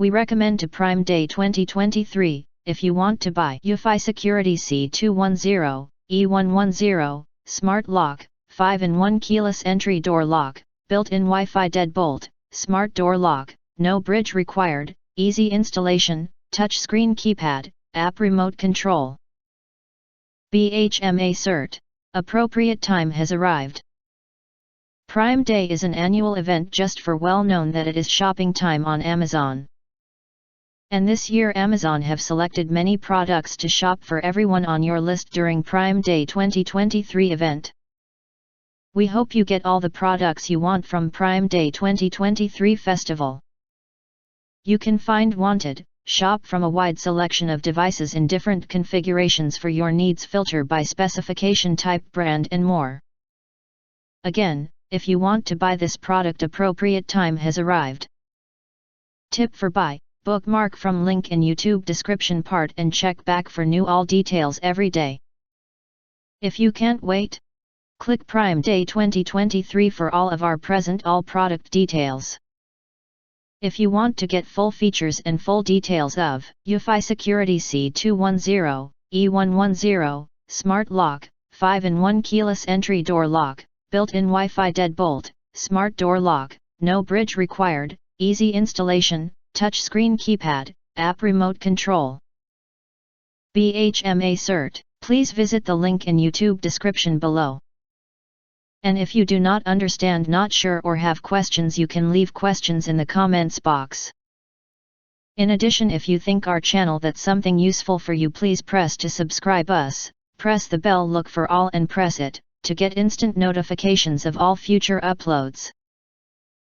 We recommend to Prime Day 2023, if you want to buy eufy Security C210, E110, Smart Lock, 5-in-1 Keyless Entry Door Lock, built-in Wi-Fi Deadbolt, Smart Door Lock, no bridge required, easy installation, touchscreen keypad, app remote control. BHMA Cert. Appropriate time has arrived. Prime Day is an annual event just for well-known that it is shopping time on Amazon. And this year Amazon have selected many products to shop for everyone on your list during Prime Day 2023 event. We hope you get all the products you want from Prime Day 2023 festival. You can find wanted, shop from a wide selection of devices in different configurations for your needs, filter by specification, type, brand and more. Again, if you want to buy this product, appropriate time has arrived. Tip for buy: bookmark from link in YouTube description part and check back for new all details every day. If you can't wait, click Prime Day 2023 for all of our present all product details. If you want to get full features and full details of eufy Security C210, E110, Smart Lock, 5-in-1 Keyless Entry Door Lock, built-in Wi-Fi Deadbolt, Smart Door Lock, no bridge required, easy installation, touchscreen keypad, app remote control. BHMA Cert, please visit the link in YouTube description below. And if you do not understand, not sure or have questions, you can leave questions in the comments box. In addition, if you think our channel that's something useful for you, please press to subscribe us, press the bell, look for all and press it, to get instant notifications of all future uploads.